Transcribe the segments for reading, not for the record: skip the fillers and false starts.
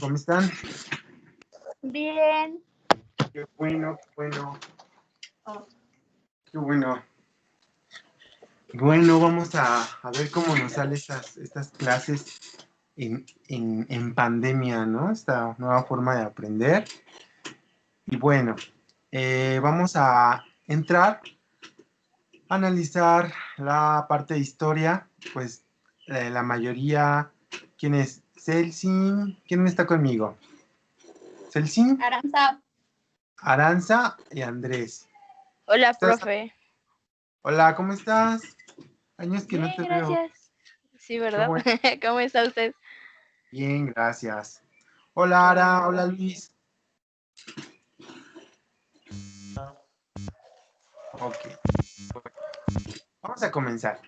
¿Cómo están? Bien. Qué bueno, qué bueno. Qué bueno. Bueno, vamos a ver cómo nos salen estas clases en pandemia, ¿no? Esta nueva forma de aprender. Y bueno, vamos a entrar a analizar la parte de historia. Pues la mayoría, ¿quién es? Celsin, ¿quién está conmigo? Celsin, Aranza. Aranza y Andrés. Hola, ¿Estás? profe. Hola, ¿cómo estás? Años que no Bien, te veo. gracias. Sí, Qué ¿verdad? bueno. ¿Cómo está usted? Bien, gracias. Hola, Qué Ara. bueno. Hola, Luis. Ok. Vamos a comenzar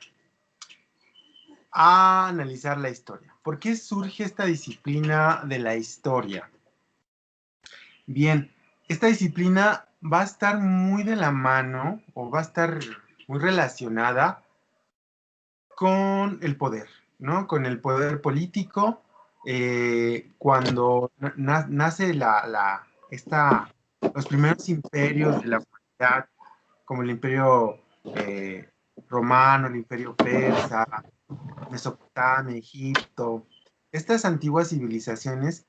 a analizar la historia. ¿Por qué surge esta disciplina de la historia? Bien, esta disciplina va a estar muy de la mano o va a estar muy relacionada con el poder, ¿no? Con el poder político. Cuando nace los primeros imperios de la humanidad, como el imperio romano, el imperio persa, Mesopotamia, Egipto, estas antiguas civilizaciones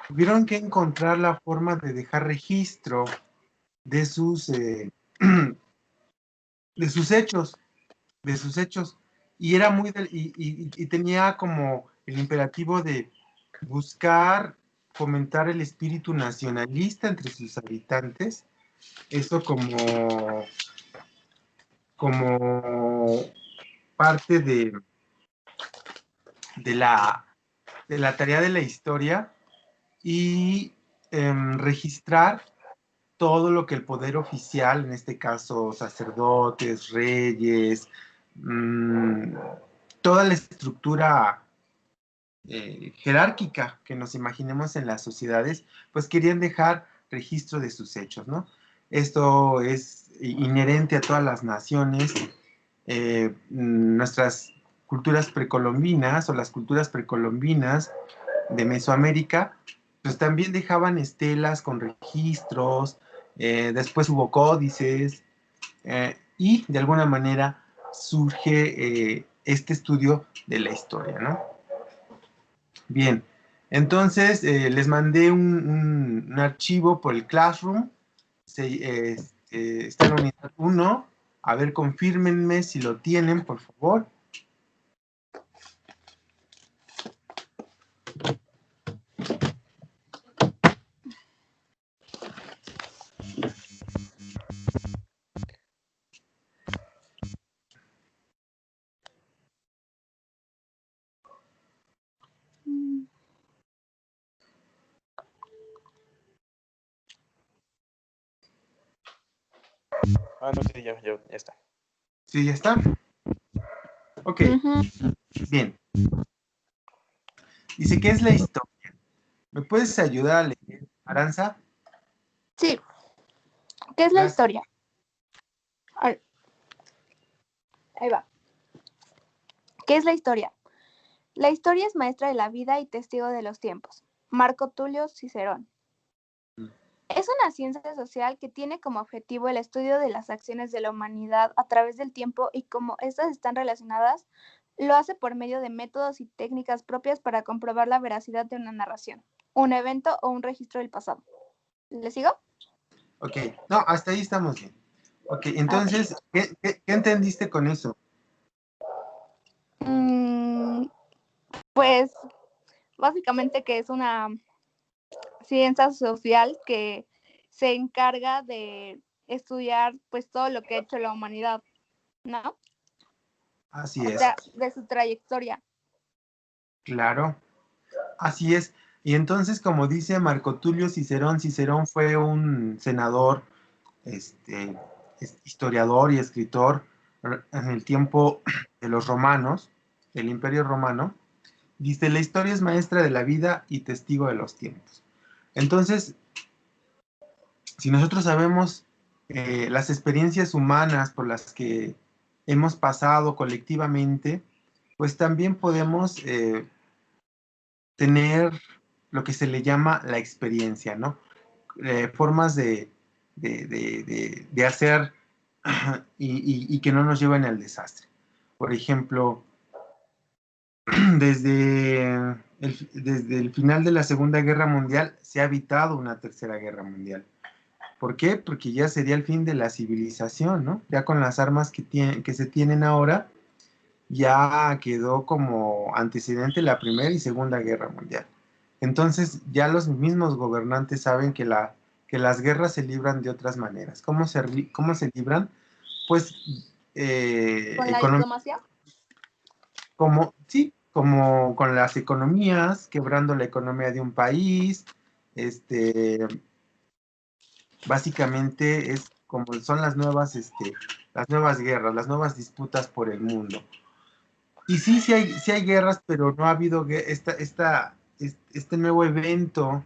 tuvieron que encontrar la forma de dejar registro de de sus hechos, de sus hechos. Y era y tenía como el imperativo de buscar fomentar el espíritu nacionalista entre sus habitantes, eso como parte de la, de la tarea de la historia y registrar todo lo que el poder oficial, en este caso sacerdotes, reyes, toda la estructura jerárquica que nos imaginemos en las sociedades, pues querían dejar registro de sus hechos, ¿no? Esto es inherente a todas las naciones. Nuestras culturas precolombinas o las culturas precolombinas de Mesoamérica, pues también dejaban estelas con registros, después hubo códices, y de alguna manera surge este estudio de la historia, ¿no? Bien, entonces les mandé un archivo por el Classroom, está en la unidad 1, a ver, confírmenme si lo tienen, por favor. No sé, ya está. ¿Sí, ya está? Ok, bien. Dice, ¿qué es la historia? ¿Me puedes ayudar a leer, Aranza? Sí. ¿Qué es la Gracias. historia? Ahí va. ¿Qué es la historia? La historia es maestra de la vida y testigo de los tiempos. Marco Tulio Cicerón. Es una ciencia social que tiene como objetivo el estudio de las acciones de la humanidad a través del tiempo y como estas están relacionadas, lo hace por medio de métodos y técnicas propias para comprobar la veracidad de una narración, un evento o un registro del pasado. ¿Le sigo? Ok, no, hasta ahí estamos bien. Ok, entonces, ¿qué entendiste con eso? Pues básicamente que es una ciencia social que se encarga de estudiar pues todo lo que ha hecho la humanidad, ¿no? Así O es, sea, de su trayectoria. claro, así es. Y entonces, como dice Marco Tulio Cicerón, Cicerón fue un senador, este, historiador y escritor en el tiempo de los romanos, del Imperio Romano. Dice, la historia es maestra de la vida y testigo de los tiempos. Entonces, si nosotros sabemos las experiencias humanas por las que hemos pasado colectivamente, pues también podemos tener lo que se le llama la experiencia, ¿no? Formas de hacer y que no nos lleven al desastre. Por ejemplo, desde el final de la Segunda Guerra Mundial se ha evitado una Tercera Guerra Mundial. ¿Por qué? Porque ya sería el fin de la civilización, ¿no? Ya con las armas que se tienen ahora, ya quedó como antecedente la Primera y Segunda Guerra Mundial. Entonces ya los mismos gobernantes saben que las guerras se libran de otras maneras. ¿Cómo se libran? Pues ¿Con la diplomacia? Como con las economías, quebrando la economía de un país, básicamente es como son las nuevas guerras, las nuevas disputas por el mundo. Y sí hay guerras, pero no ha habido este nuevo evento.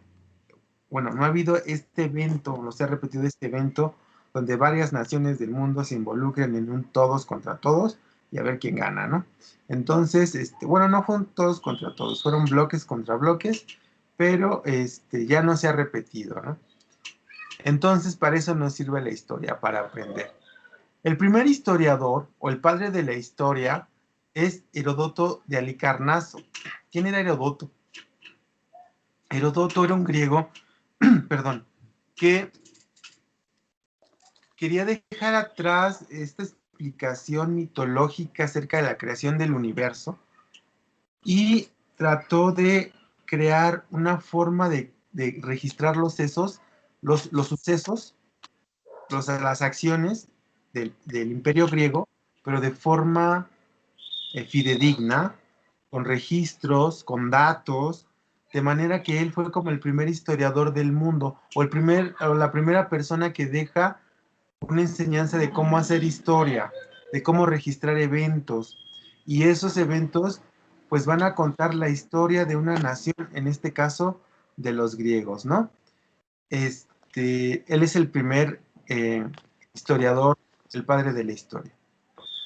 Bueno, no ha habido este evento, no se ha repetido este evento, donde varias naciones del mundo se involucren en un todos contra todos y a ver quién gana, ¿no? Entonces, bueno, no fueron todos contra todos, fueron bloques contra bloques, pero ya no se ha repetido, ¿no? Entonces, para eso nos sirve la historia, para aprender. El primer historiador, o el padre de la historia, es Heródoto de Halicarnaso. ¿Quién era Heródoto? Heródoto era un griego, perdón, que quería dejar atrás esta explicación mitológica acerca de la creación del universo y trató de crear una forma de registrar los sucesos, las acciones del imperio griego, pero de forma fidedigna, con registros, con datos, de manera que él fue como el primer historiador del mundo, o la primera persona que deja una enseñanza de cómo hacer historia, de cómo registrar eventos, y esos eventos pues van a contar la historia de una nación, en este caso de los griegos, ¿no? Él es el primer historiador, el padre de la historia.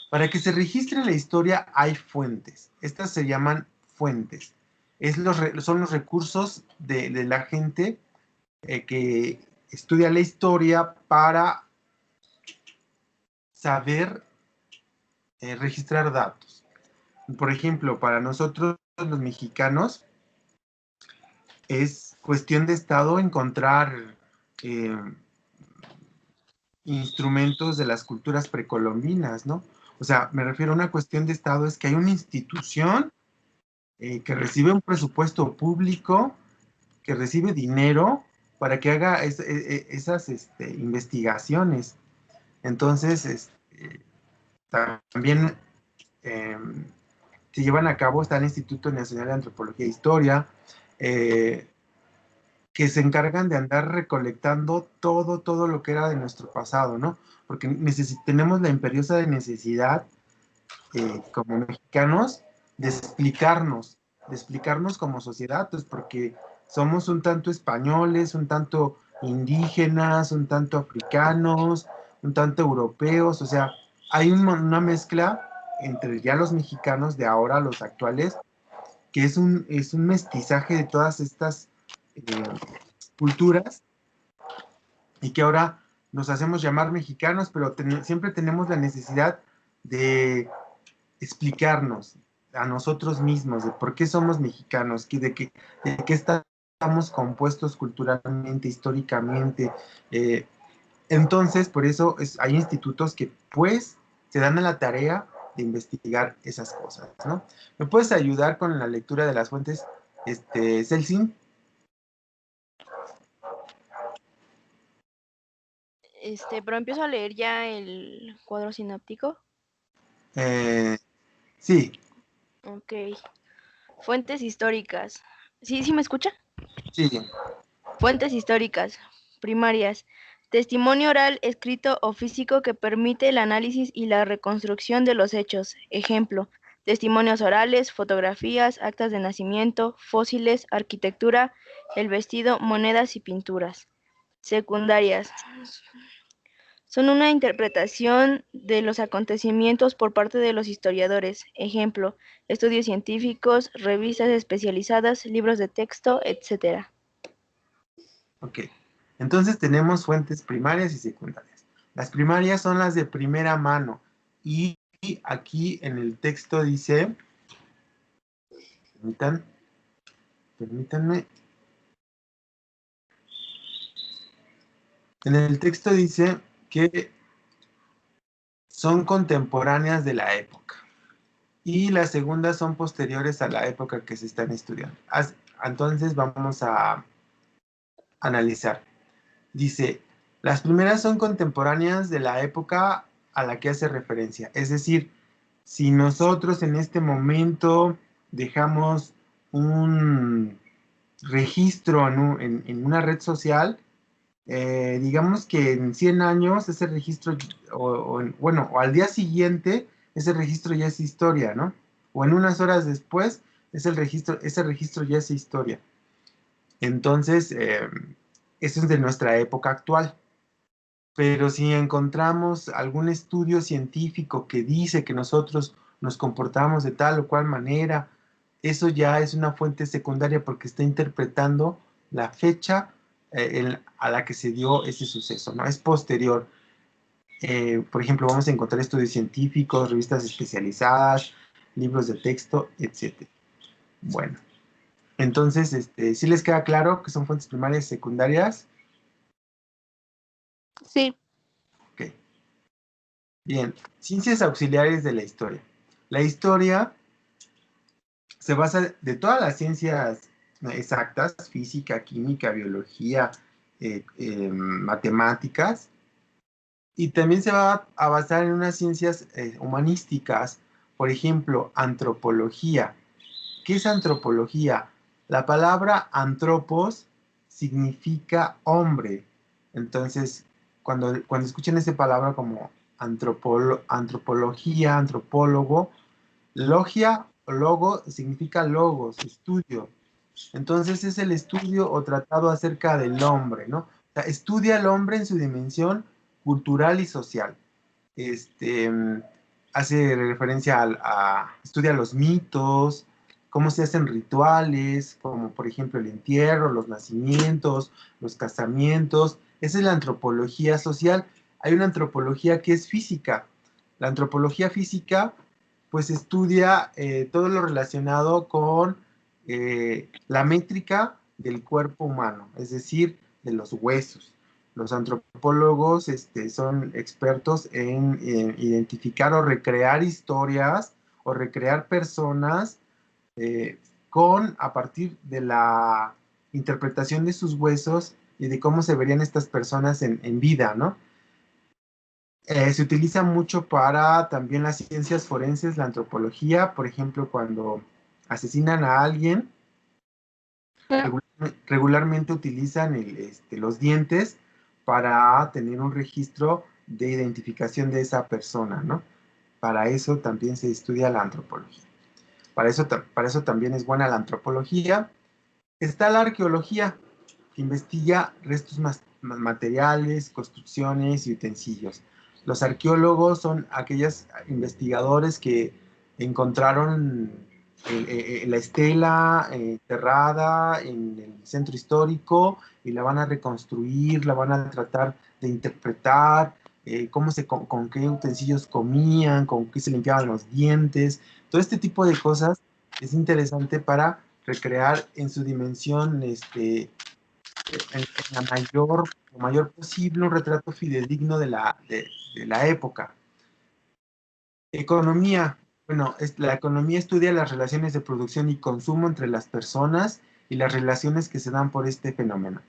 Para que se registre la historia hay fuentes. Estas se llaman fuentes. Son los recursos de la gente que estudia la historia para saber registrar datos. Por ejemplo, para nosotros los mexicanos es cuestión de estado encontrar instrumentos de las culturas precolombinas, ¿no? O sea, me refiero a una cuestión de estado, es que hay una institución que recibe un presupuesto público, que recibe dinero para que haga esas investigaciones. Entonces, también se llevan a cabo, está el Instituto Nacional de Antropología e Historia, que se encargan de andar recolectando todo lo que era de nuestro pasado, ¿no? Porque tenemos la imperiosa necesidad, como mexicanos, de explicarnos como sociedad, pues porque somos un tanto españoles, un tanto indígenas, un tanto africanos, un tanto europeos, o sea, hay una mezcla entre ya los mexicanos de ahora, los actuales, que es un mestizaje de todas estas culturas y que ahora nos hacemos llamar mexicanos, pero siempre tenemos la necesidad de explicarnos a nosotros mismos de por qué somos mexicanos, de qué estamos compuestos culturalmente, históricamente. Entonces, por eso hay institutos que pues se dan a la tarea de investigar esas cosas, ¿no? ¿Me puedes ayudar con la lectura de las fuentes, Celsin? Pero empiezo a leer ya el cuadro sináptico. Sí. Ok. Fuentes históricas. ¿Sí me escucha? Sí. Fuentes históricas primarias. Testimonio oral, escrito o físico que permite el análisis y la reconstrucción de los hechos. Ejemplo, testimonios orales, fotografías, actas de nacimiento, fósiles, arquitectura, el vestido, monedas y pinturas. Secundarias. Son una interpretación de los acontecimientos por parte de los historiadores. Ejemplo, estudios científicos, revistas especializadas, libros de texto, etc. Ok. Entonces tenemos fuentes primarias y secundarias. Las primarias son las de primera mano. Y aquí en el texto dice, permítanme. En el texto dice que son contemporáneas de la época. Y las segundas son posteriores a la época que se están estudiando. Entonces vamos a analizar. Dice, las primeras son contemporáneas de la época a la que hace referencia. Es decir, si nosotros en este momento dejamos un registro en una red social, digamos que en 100 años ese registro, o al día siguiente, ese registro ya es historia, ¿no? O en unas horas después, ese registro ya es historia. Entonces, eso es de nuestra época actual. Pero si encontramos algún estudio científico que dice que nosotros nos comportamos de tal o cual manera, eso ya es una fuente secundaria porque está interpretando la fecha a la que se dio ese suceso, ¿no? Es posterior. Por ejemplo, vamos a encontrar estudios científicos, revistas especializadas, libros de texto, etc. Bueno, entonces, ¿sí les queda claro que son fuentes primarias y secundarias? Sí. Ok. Bien, ciencias auxiliares de la historia. La historia se basa de todas las ciencias exactas, física, química, biología, matemáticas, y también se va a basar en unas ciencias humanísticas, por ejemplo, antropología. ¿Qué es antropología? La palabra antropos significa hombre. Entonces, cuando escuchen esa palabra como antropología, antropólogo, logia o logo significa logos, estudio. Entonces es el estudio o tratado acerca del hombre, ¿no? O sea, estudia al hombre en su dimensión cultural y social. Este, hace referencia estudia los mitos, cómo se hacen rituales, como por ejemplo el entierro, los nacimientos, los casamientos. Esa es la antropología social. Hay una antropología que es física. La antropología física pues estudia todo lo relacionado con la métrica del cuerpo humano, es decir, de los huesos. Los antropólogos son expertos en identificar o recrear historias o recrear personas a partir de la interpretación de sus huesos y de cómo se verían estas personas en vida, ¿no? Se utiliza mucho para también las ciencias forenses, la antropología, por ejemplo, cuando asesinan a alguien, regularmente utilizan los dientes para tener un registro de identificación de esa persona, ¿no? Para eso también se estudia la antropología. Para eso también es buena la antropología. Está la arqueología, que investiga restos materiales, construcciones y utensilios. Los arqueólogos son aquellos investigadores que encontraron la estela enterrada en el centro histórico y la van a reconstruir, la van a tratar de interpretar, con qué utensilios comían, con qué se limpiaban los dientes. Todo este tipo de cosas es interesante para recrear en su dimensión en la mayor posible un retrato fidedigno de la época. Economía. Bueno, la economía estudia las relaciones de producción y consumo entre las personas y las relaciones que se dan por este fenómeno.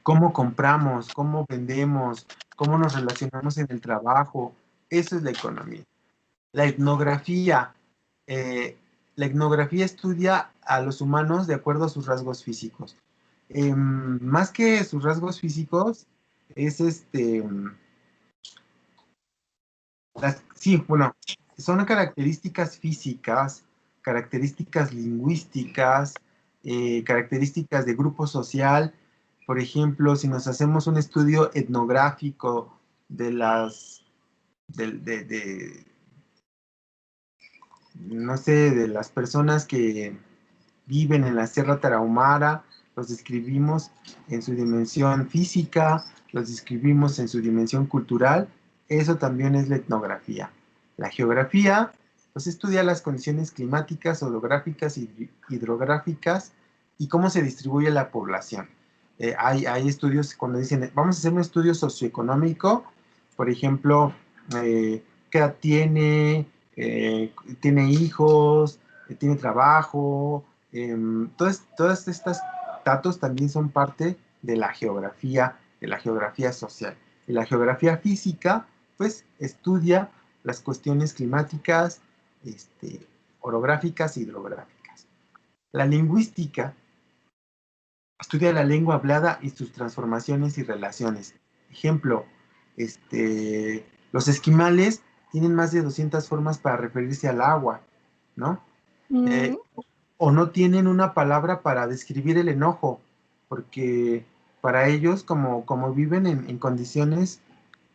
Cómo compramos, cómo vendemos, cómo nos relacionamos en el trabajo. Eso es la economía. La etnografía. La etnografía estudia a los humanos de acuerdo a sus rasgos físicos. Más que sus rasgos físicos, es son características físicas, características lingüísticas, características de grupo social, Por ejemplo, si nos hacemos un estudio etnográfico de las, no sé, de las personas que viven en la Sierra Tarahumara, los describimos en su dimensión física, los describimos en su dimensión cultural, eso también es la etnografía. La geografía, pues estudia las condiciones climáticas, orográficas y hidrográficas y cómo se distribuye la población. Hay estudios cuando dicen, vamos a hacer un estudio socioeconómico, por ejemplo, qué edad tiene hijos, tiene trabajo, todas estas datos también son parte de la geografía social. Y la geografía física, pues, estudia las cuestiones climáticas, orográficas e hidrográficas. La lingüística estudia la lengua hablada y sus transformaciones y relaciones. Ejemplo, los esquimales tienen más de 200 formas para referirse al agua, ¿no? O no tienen una palabra para describir el enojo, porque para ellos, como viven en condiciones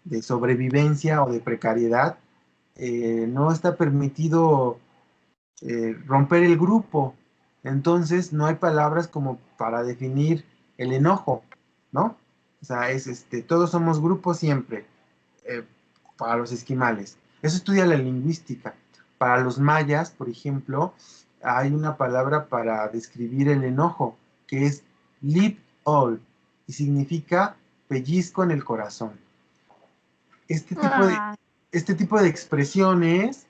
de sobrevivencia o de precariedad, no está permitido romper el grupo. Entonces no hay palabras como para definir el enojo, ¿no? O sea, todos somos grupos siempre, eh, para los esquimales. Eso estudia la lingüística. Para los mayas, por ejemplo, hay una palabra para describir el enojo, que es lip all, y significa pellizco en el corazón. Este tipo de, Ah, este tipo de expresiones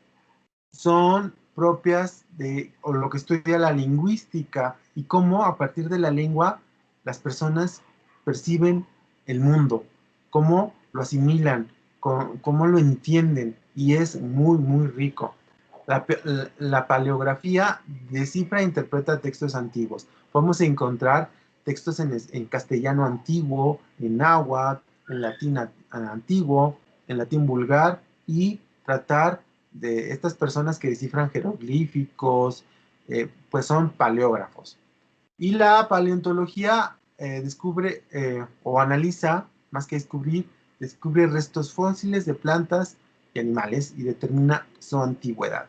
son propias o lo que estudia la lingüística y cómo a partir de la lengua las personas perciben el mundo, cómo lo asimilan, cómo lo entienden, y es muy, muy rico. La paleografía descifra e interpreta textos antiguos. Podemos encontrar textos en castellano antiguo, en náhuatl, en latín antiguo, en latín vulgar, y tratar de estas personas que descifran jeroglíficos, pues son paleógrafos. Y la paleontología descubre o analiza, más que descubrir, descubre restos fósiles de plantas y animales y determina su antigüedad.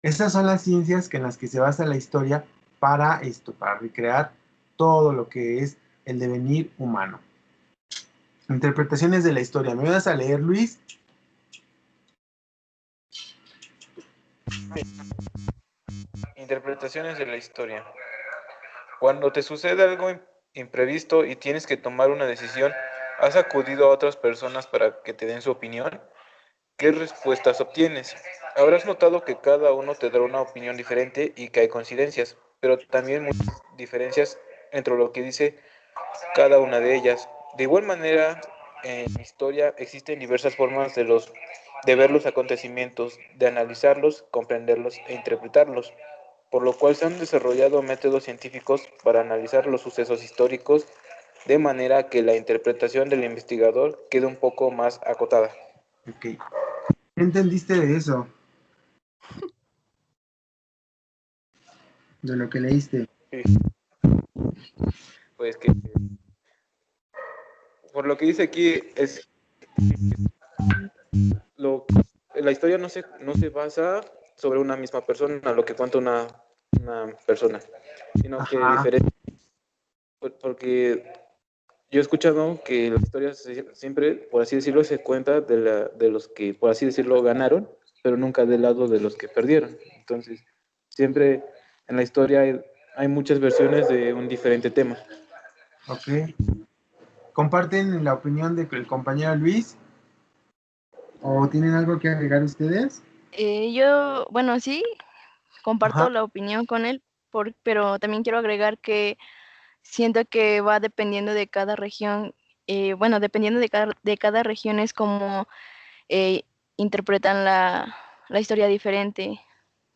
Esas son las ciencias en las que se basa la historia para recrear todo lo que es el devenir humano. Interpretaciones de la historia. ¿Me vas a leer, Luis? Interpretaciones de la historia. Cuando te sucede algo imprevisto y tienes que tomar una decisión, ¿has acudido a otras personas para que te den su opinión? ¿Qué respuestas obtienes? Habrás notado que cada uno te dará una opinión diferente y que hay coincidencias, pero también muchas diferencias entre lo que dice cada una de ellas. De igual manera, en historia existen diversas formas de ver los acontecimientos, de analizarlos, comprenderlos e interpretarlos, por lo cual se han desarrollado métodos científicos para analizar los sucesos históricos de manera que la interpretación del investigador quede un poco más acotada. Ok. ¿Qué entendiste de eso? De lo que leíste. Pues que por lo que dice aquí es lo, la historia no se basa sobre una misma persona, lo que cuenta una persona, sino que Ajá. diferente, porque yo he escuchado que la historia siempre, por así decirlo, se cuenta de los que, por así decirlo, ganaron, pero nunca del lado de los que perdieron. Entonces, siempre en la historia hay muchas versiones de un diferente tema. Ok. ¿Comparten la opinión del compañero Luis? ¿O tienen algo que agregar ustedes? Yo, bueno, sí, comparto Ajá. la opinión con él, pero también quiero agregar que siento que va dependiendo de cada región, bueno, dependiendo de cada región es como eh, interpretan la historia diferente,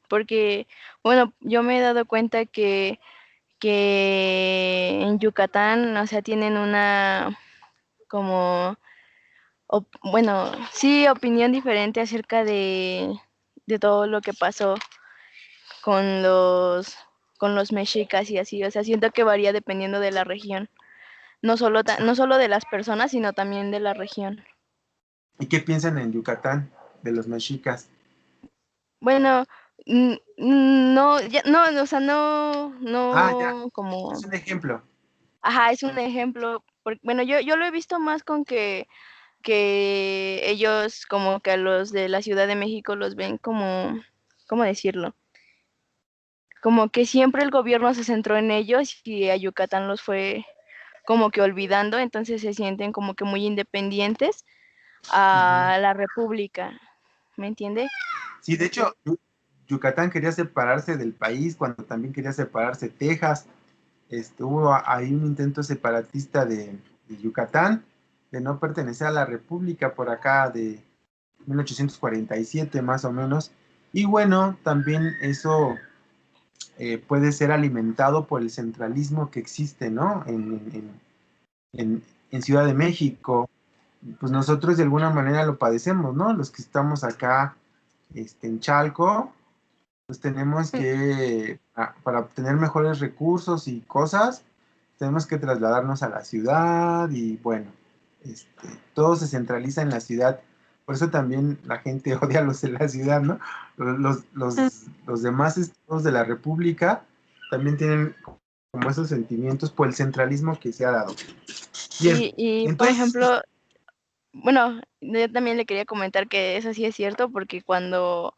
porque, bueno, yo me he dado cuenta que en Yucatán, o sea, tienen una como, bueno, sí, opinión diferente acerca de todo lo que pasó con los mexicas y así, o sea, siento que varía dependiendo de la región. no solo de las personas, sino también de la región. ¿Y qué piensan en Yucatán de los mexicas? Bueno, no, no, o sea, no, Ya, como, es un ejemplo. ajá, es un ejemplo, bueno, yo lo he visto más con que ellos como que a los de la Ciudad de México los ven como, ¿cómo decirlo? Como que siempre el gobierno se centró en ellos y a Yucatán los fue como que olvidando, entonces se sienten como que muy independientes a la república, ¿me entiende? Sí, de hecho, Yucatán quería separarse del país cuando también quería separarse Texas. Hubo ahí un intento separatista de Yucatán, de no pertenecer a la república por acá de 1847 más o menos. Y bueno, también eso puede ser alimentado por el centralismo que existe, ¿no? En Ciudad de México. Pues nosotros de alguna manera lo padecemos, ¿no? Los que estamos acá en Chalco, pues tenemos que, para obtener mejores recursos y cosas, tenemos que trasladarnos a la ciudad y bueno, todo se centraliza en la ciudad. Por eso también la gente odia a los de la ciudad, ¿no? Los demás estados de la República también tienen como esos sentimientos por el centralismo que se ha dado. Bien, Y por entonces, ejemplo, bueno, yo también le quería comentar que eso sí es cierto, porque cuando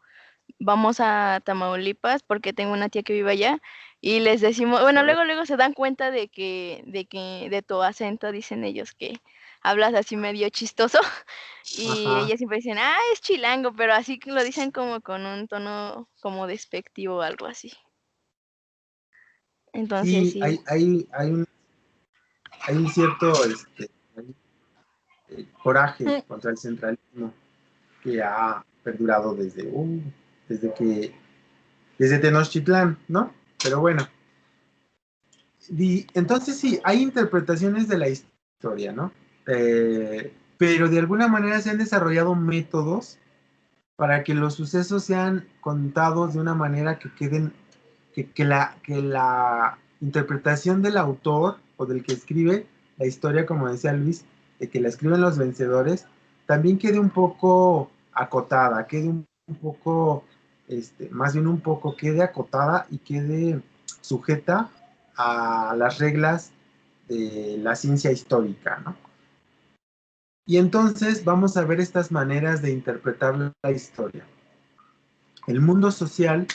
vamos a Tamaulipas, porque tengo una tía que vive allá, y les decimos, bueno, luego se dan cuenta de tu acento, dicen ellos que hablas así medio chistoso, y ajá, ellas siempre dicen, es chilango, pero así que lo dicen como con un tono como despectivo o algo así. Entonces sí, sí. hay un cierto coraje contra el centralismo que ha perdurado desde Tenochtitlán, ¿no? Pero bueno, entonces sí, hay interpretaciones de la historia, ¿no? Pero de alguna manera se han desarrollado métodos para que los sucesos sean contados de una manera que queden, que la interpretación del autor o del que escribe la historia, como decía Luis, de que la escriben los vencedores, también quede un poco acotada, quede un poco, más bien un poco, quede acotada y quede sujeta a las reglas de la ciencia histórica, ¿no? Y entonces vamos a ver estas maneras de interpretar la historia. El mundo social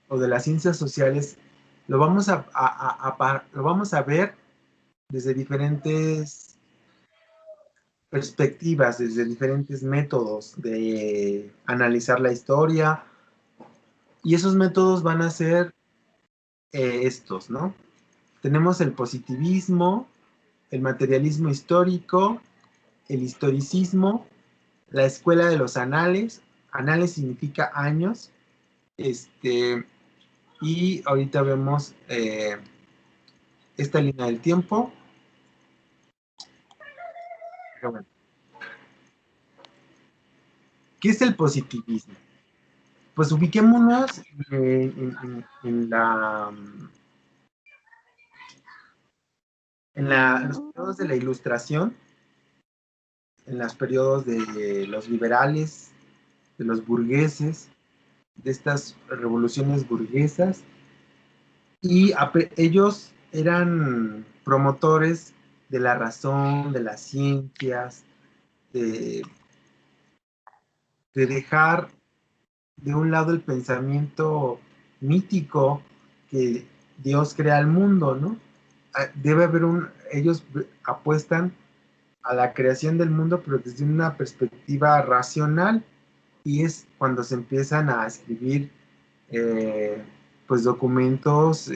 o de las ciencias sociales lo vamos lo vamos a ver desde diferentes perspectivas, desde diferentes métodos de analizar la historia. Y esos métodos van a ser estos, ¿no? Tenemos el positivismo, el materialismo histórico, el historicismo, la escuela de los anales. Anales significa años. Y ahorita vemos esta línea del tiempo. Pero bueno, ¿qué es el positivismo? Pues ubiquémonos en los periodos de la Ilustración, en los periodos de los liberales, de los burgueses, de estas revoluciones burguesas, y ellos eran promotores de la razón, de las ciencias, de, de dejar de un lado el pensamiento mítico que Dios crea el mundo, ¿no? Debe haber ellos apuestan a la creación del mundo, pero desde una perspectiva racional, y es cuando se empiezan a escribir pues documentos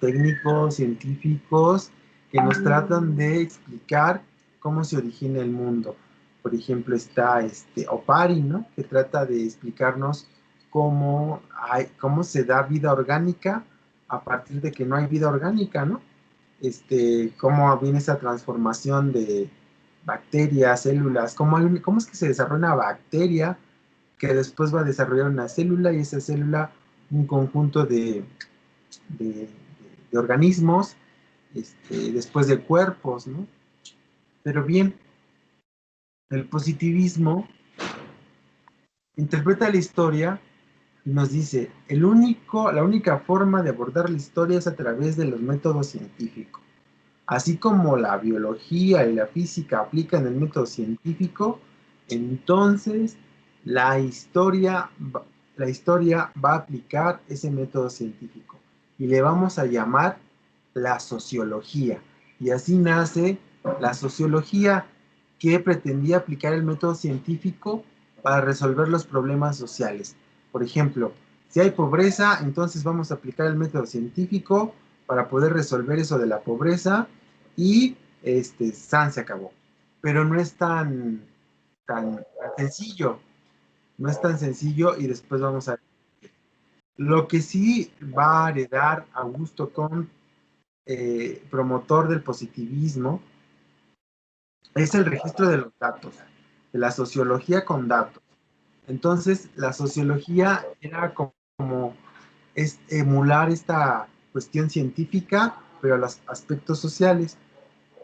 técnicos, científicos, que nos tratan de explicar cómo se origina el mundo. Por ejemplo, está Opari, ¿no? Que trata de explicarnos cómo se da vida orgánica a partir de que no hay vida orgánica, ¿no? Cómo viene esa transformación de bacterias, células, cómo es que se desarrolla una bacteria que después va a desarrollar una célula y esa célula un conjunto de organismos después de cuerpos, ¿no? Pero bien, el positivismo interpreta la historia y nos dice, la única forma de abordar la historia es a través de los métodos científicos. Así como la biología y la física aplican el método científico, entonces la historia va a aplicar ese método científico y le vamos a llamar la sociología. Y así nace la sociología, que pretendía aplicar el método científico para resolver los problemas sociales. Por ejemplo, si hay pobreza, entonces vamos a aplicar el método científico para poder resolver eso de la pobreza y se acabó. Pero no es tan sencillo, no es tan sencillo y después vamos a... Lo que sí va a heredar Augusto Comte, promotor del positivismo, es el registro de los datos, de la sociología con datos. Entonces, la sociología era como emular esta cuestión científica, pero a los aspectos sociales.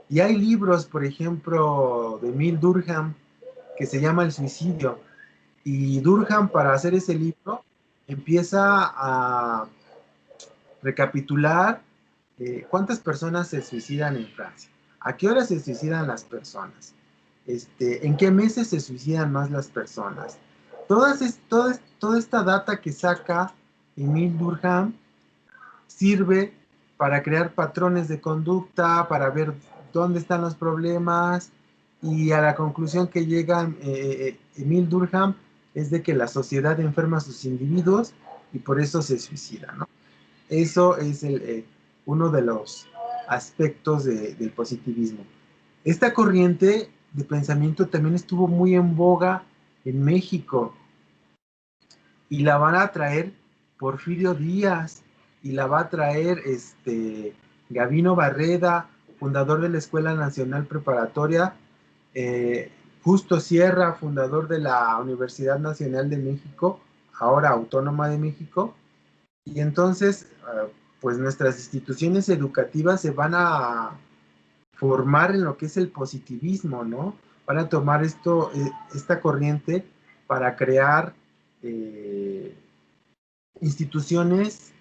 Y hay libros, por ejemplo, de Emile Durkheim, que se llama El suicidio. Y Durkheim, para hacer ese libro, empieza a recapitular cuántas personas se suicidan en Francia, a qué hora se suicidan las personas, en qué meses se suicidan más las personas. Toda esta data que saca Emile Durkheim sirve para crear patrones de conducta, para ver dónde están los problemas, y a la conclusión que llega Emile Durkheim es de que la sociedad enferma a sus individuos y por eso se suicida, ¿no? Eso es uno de los aspectos del positivismo. Esta corriente de pensamiento también estuvo muy en boga en México y la van a traer Porfirio Díaz y la va a traer Gavino Barreda, fundador de la Escuela Nacional Preparatoria, Justo Sierra, fundador de la Universidad Nacional de México, ahora Autónoma de México. Y entonces, pues nuestras instituciones educativas se van a formar en lo que es el positivismo, ¿no? Van a tomar esta corriente para crear instituciones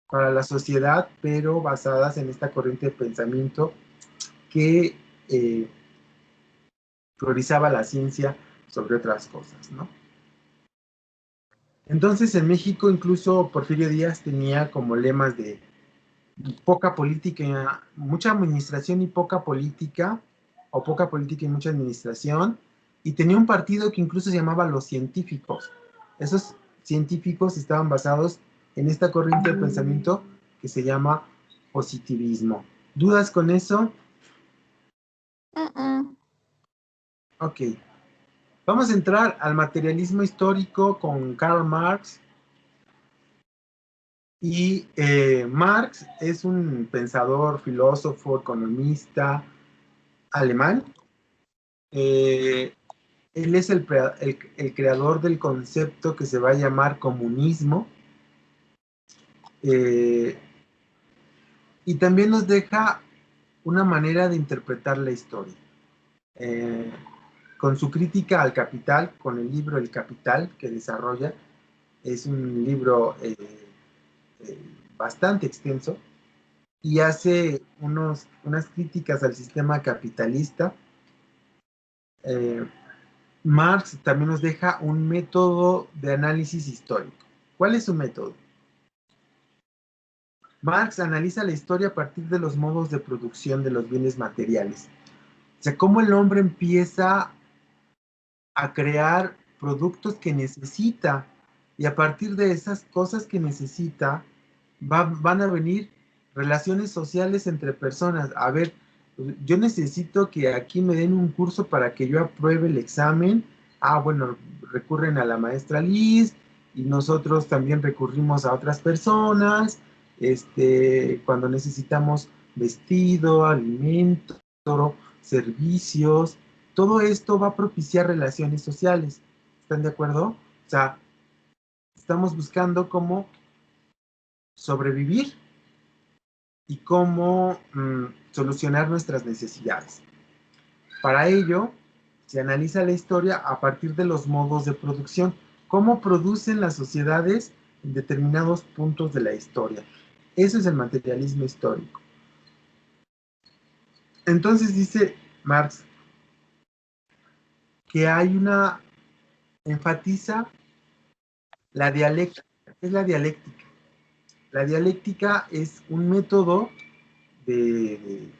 para la sociedad, pero basadas en esta corriente de pensamiento que priorizaba la ciencia sobre otras cosas, ¿no? Entonces, en México, incluso Porfirio Díaz tenía como lemas de poca política, mucha administración y poca política, o poca política y mucha administración, y tenía un partido que incluso se llamaba Los Científicos. Esos científicos estaban basados en esta corriente de pensamiento que se llama positivismo. ¿Dudas con eso? Ok. Vamos a entrar al materialismo histórico con Karl Marx. Y Marx es un pensador, filósofo, economista alemán. Él es el creador del concepto que se va a llamar comunismo. Y también nos deja una manera de interpretar la historia. Con su crítica al capital, con el libro El Capital que desarrolla, es un libro bastante extenso, y hace unas críticas al sistema capitalista. Marx también nos deja un método de análisis histórico. ¿Cuál es su método? Marx analiza la historia a partir de los modos de producción de los bienes materiales. O sea, cómo el hombre empieza a crear productos que necesita, y a partir de esas cosas que necesita van a venir relaciones sociales entre personas. A ver, yo necesito que aquí me den un curso para que yo apruebe el examen. Ah, bueno, recurren a la maestra Liz, y nosotros también recurrimos a otras personas, cuando necesitamos vestido, alimento, servicios. Todo esto va a propiciar relaciones sociales. ¿Están de acuerdo? O sea, estamos buscando cómo sobrevivir y cómo solucionar nuestras necesidades. Para ello, se analiza la historia a partir de los modos de producción, cómo producen las sociedades en determinados puntos de la historia. Eso es el materialismo histórico. Entonces dice Marx que enfatiza la dialéctica. ¿Qué es la dialéctica? La dialéctica es un método de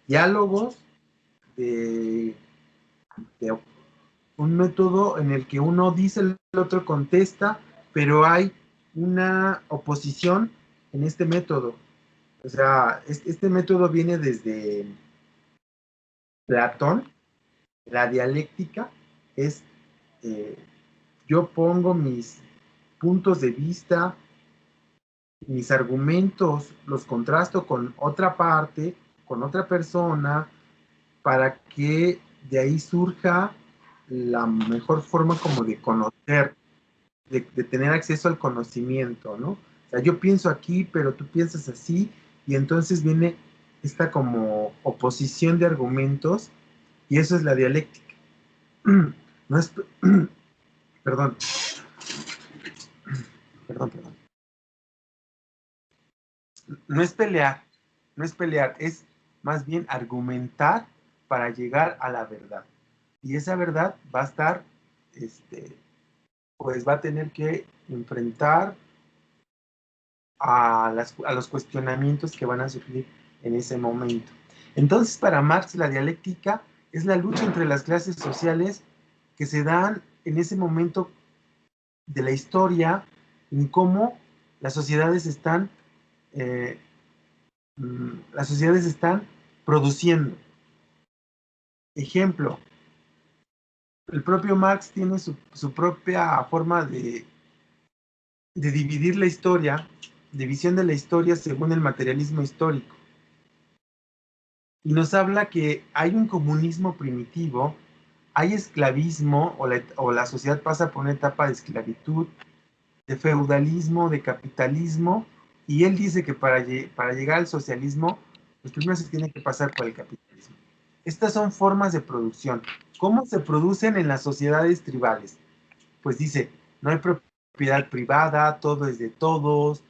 diálogos, de un método en el que uno dice, el otro contesta, pero hay una oposición en este método. O sea, este método viene desde Platón. La dialéctica es, yo pongo mis puntos de vista, mis argumentos, los contrasto con otra parte, con otra persona, para que de ahí surja la mejor forma como de conocer, de tener acceso al conocimiento, ¿no? O sea, yo pienso aquí, pero tú piensas así, y entonces viene esta como oposición de argumentos, y eso es la dialéctica. No es, perdón, perdón. No es pelear, no es pelear, es más bien argumentar para llegar a la verdad. Y esa verdad va a estar, pues va a tener que enfrentar a los cuestionamientos que van a surgir en ese momento. Entonces, para Marx, la dialéctica es la lucha entre las clases sociales que se dan en ese momento de la historia, en cómo las sociedades están produciendo. Ejemplo, el propio Marx tiene su propia forma de dividir la historia, división de la historia según el materialismo histórico. Y nos habla que hay un comunismo primitivo, hay esclavismo, o la sociedad pasa por una etapa de esclavitud, de feudalismo, de capitalismo, y él dice que para llegar al socialismo, pues primero se tiene que pasar por el capitalismo. Estas son formas de producción. ¿Cómo se producen en las sociedades tribales? Pues dice, no hay propiedad privada, todo es de todos,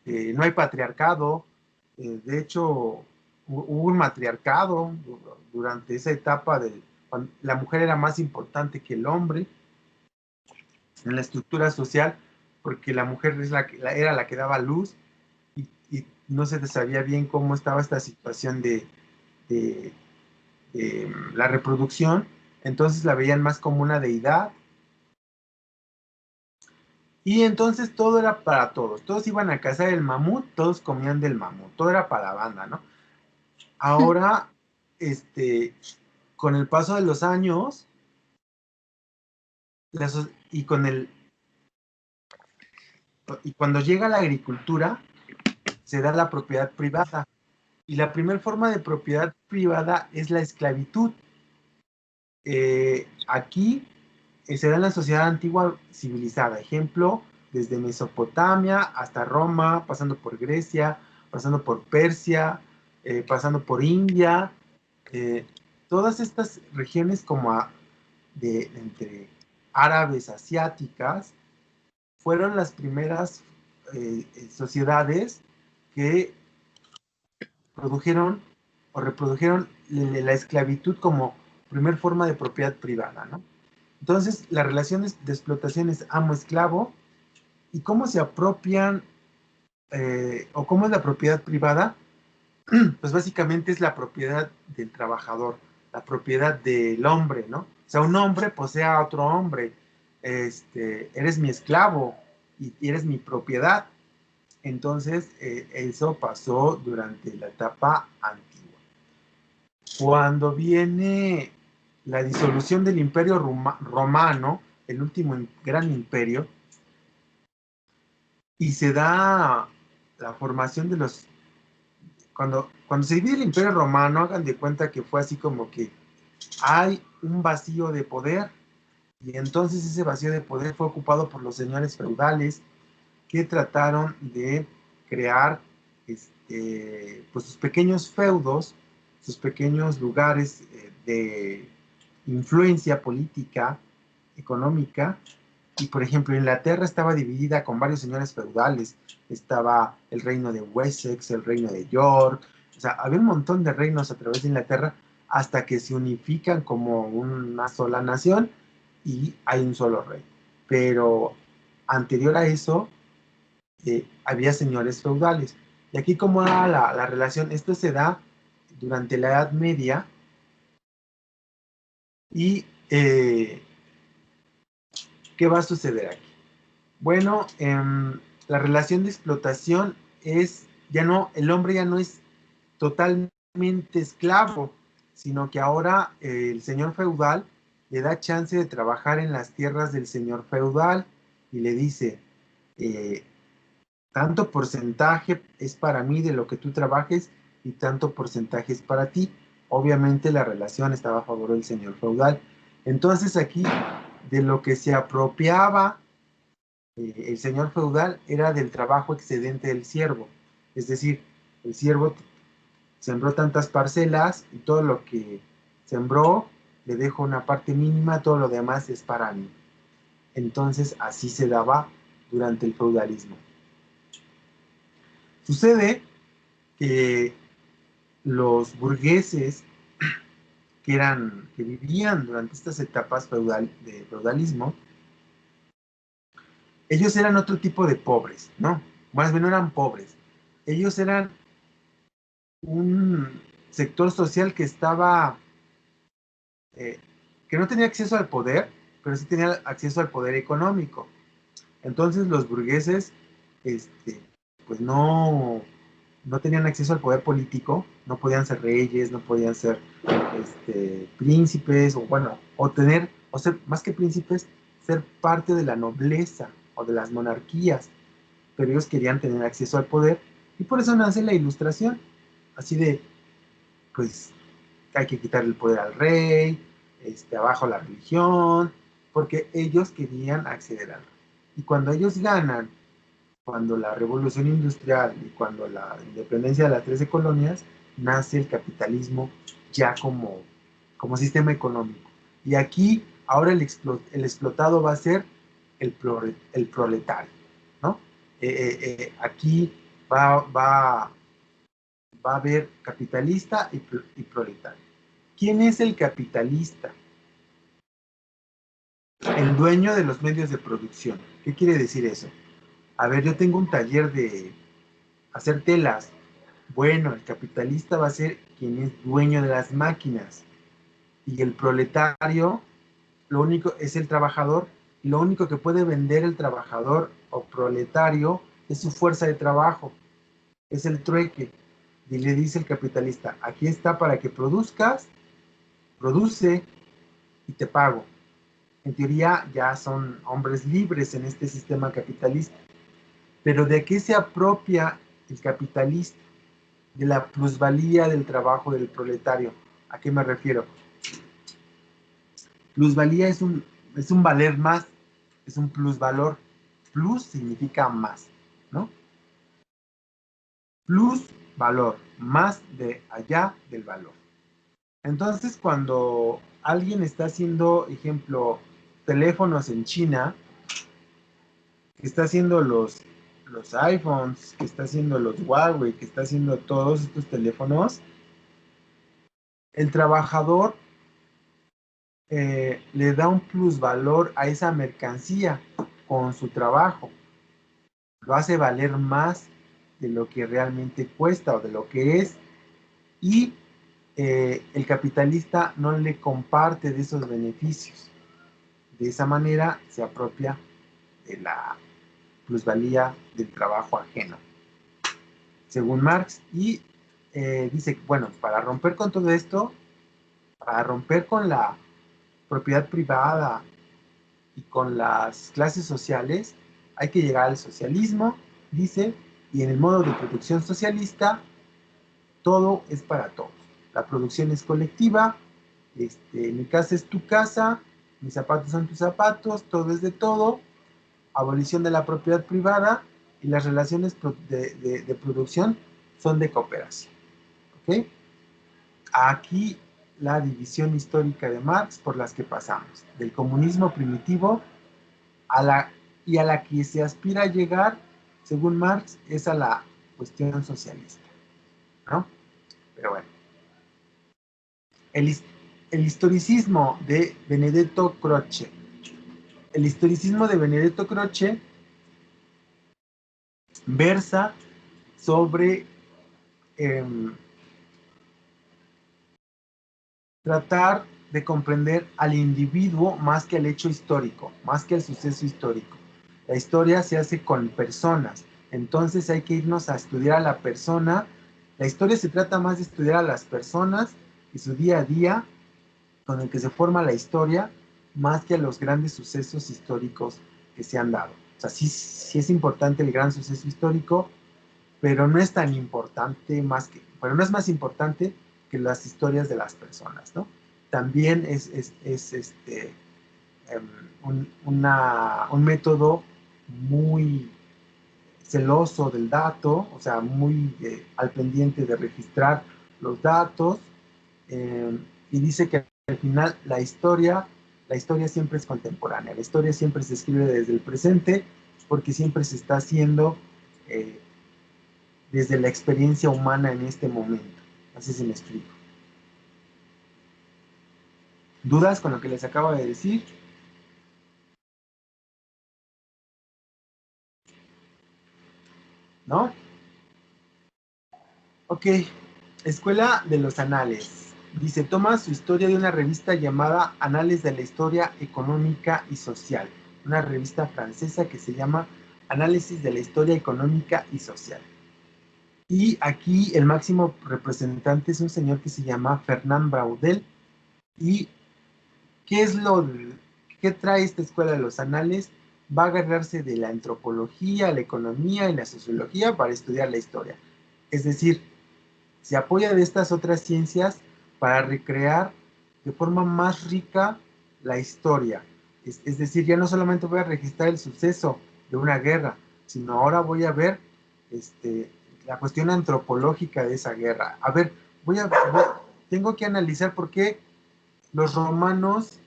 no hay patriarcado. De hecho, hubo un matriarcado durante esa etapa cuando la mujer era más importante que el hombre en la estructura social, porque la mujer era la que daba luz, y no se sabía bien cómo estaba esta situación de la reproducción, entonces la veían más como una deidad, y entonces todo era para todos iban a cazar el mamut, todos comían del mamut, todo era para la banda, ¿no? Ahora, con el paso de los años, y cuando llega la agricultura, se da la propiedad privada, y la primera forma de propiedad privada es la esclavitud. Aquí se da en la sociedad antigua civilizada, ejemplo, desde Mesopotamia hasta Roma, pasando por Grecia, pasando por Persia, pasando por India, todas estas regiones como entre árabes, asiáticas, fueron las primeras sociedades que produjeron o reprodujeron la esclavitud como primer forma de propiedad privada, ¿no? Entonces, las relaciones de explotación es amo-esclavo, y cómo se apropian, o cómo es la propiedad privada, pues básicamente es la propiedad del trabajador, la propiedad del hombre, ¿no? O sea, un hombre posee a otro hombre, eres mi esclavo y eres mi propiedad. Entonces, eso pasó durante la etapa antigua. Cuando viene la disolución del Imperio Romano, el último gran imperio, y se da la formación de los... Cuando se divide el Imperio Romano, hagan de cuenta que fue así como que hay un vacío de poder, y entonces ese vacío de poder fue ocupado por los señores feudales, que trataron de crear pues sus pequeños feudos, sus pequeños lugares de influencia política, económica. Y por ejemplo, Inglaterra estaba dividida con varios señores feudales. Estaba el reino de Wessex, el reino de York. O sea, había un montón de reinos a través de Inglaterra hasta que se unifican como una sola nación y hay un solo rey. Pero anterior a eso, había señores feudales. Y aquí como era la relación, esto se da durante la Edad Media y ¿qué va a suceder aquí? Bueno, la relación de explotación es, ya no, el hombre ya no es totalmente esclavo, sino que ahora el señor feudal le da chance de trabajar en las tierras del señor feudal y le dice, tanto porcentaje es para mí de lo que tú trabajes y tanto porcentaje es para ti. Obviamente la relación estaba a favor del señor feudal. Entonces aquí de lo que se apropiaba el señor feudal era del trabajo excedente del siervo. Es decir, el siervo sembró tantas parcelas y todo lo que sembró le dejo una parte mínima, todo lo demás es para mí. Entonces así se daba durante el feudalismo. Sucede que los burgueses que vivían durante estas etapas de feudalismo, ellos eran otro tipo de pobres, ¿no? Más bien no eran pobres. Ellos eran un sector social que estaba, que no tenía acceso al poder, pero sí tenía acceso al poder económico. Entonces los burgueses, pues no tenían acceso al poder político, no podían ser reyes, no podían ser príncipes, o bueno, o ser más que príncipes, ser parte de la nobleza o de las monarquías, pero ellos querían tener acceso al poder y por eso nace la Ilustración, así de, pues hay que quitar el poder al rey, abajo la religión, porque ellos querían acceder al rey. Y cuando ellos ganan, cuando la revolución industrial y cuando la independencia de las 13 colonias, nace el capitalismo ya como sistema económico. Y aquí ahora el explotado va a ser el proletario, ¿no? Aquí va a haber capitalista y proletario. ¿Quién es el capitalista? El dueño de los medios de producción. ¿Qué quiere decir eso? A ver, yo tengo un taller de hacer telas. Bueno, el capitalista va a ser quien es dueño de las máquinas. Y el proletario, lo único es el trabajador. Y lo único que puede vender el trabajador o proletario es su fuerza de trabajo. Es el trueque. Y le dice el capitalista, aquí está para que produzcas, produce y te pago. En teoría ya son hombres libres en este sistema capitalista. Pero ¿de qué se apropia el capitalista? De la plusvalía del trabajo del proletario. ¿A qué me refiero? Plusvalía es un valer más, es un plusvalor. Plus significa más, ¿no? Plus valor, más de allá del valor. Entonces, cuando alguien está haciendo, ejemplo, teléfonos en China, que está haciendo los iPhones, que está haciendo los Huawei, que está haciendo todos estos teléfonos, el trabajador le da un plusvalor a esa mercancía con su trabajo. Lo hace valer más de lo que realmente cuesta o de lo que es. Y el capitalista no le comparte de esos beneficios. De esa manera se apropia de la plusvalía del trabajo ajeno, según Marx. Y dice, bueno, para romper con todo esto, para romper con la propiedad privada y con las clases sociales, hay que llegar al socialismo, dice, y en el modo de producción socialista, todo es para todos. La producción es colectiva, mi casa es tu casa, mis zapatos son tus zapatos, todo es de todo, abolición de la propiedad privada y las relaciones de producción son de cooperación. ¿Ok? Aquí la división histórica de Marx por las que pasamos, del comunismo primitivo a la que se aspira a llegar, según Marx, es a la cuestión socialista, ¿no? Pero bueno. El, el historicismo de Benedetto Croce. El historicismo de Benedetto Croce versa sobre tratar de comprender al individuo más que al hecho histórico, más que al suceso histórico. La historia se hace con personas, entonces hay que irnos a estudiar a la persona. La historia se trata más de estudiar a las personas y su día a día con el que se forma la historia, más que a los grandes sucesos históricos que se han dado. O sea, sí es importante el gran suceso histórico, pero no es tan importante pero no es más importante que las historias de las personas, ¿no? También es un método muy celoso del dato, o sea, muy al pendiente de registrar los datos, y dice que al final la historia siempre es contemporánea, la historia siempre se escribe desde el presente, porque siempre se está haciendo desde la experiencia humana en este momento. Así se me explico. ¿Dudas con lo que les acabo de decir? ¿No? Ok. Escuela de los Anales. Dice, toma su historia de una revista llamada Anales de la Historia Económica y Social. Una revista francesa que se llama Análisis de la Historia Económica y Social. Y aquí el máximo representante es un señor que se llama Fernand Braudel. ¿Y qué trae esta escuela de los anales? Va a agarrarse de la antropología, la economía y la sociología para estudiar la historia. Es decir, se apoya de estas otras ciencias para recrear de forma más rica la historia. Es decir, ya no solamente voy a registrar el suceso de una guerra, sino ahora voy a ver la cuestión antropológica de esa guerra. A ver, tengo que analizar por qué los romanos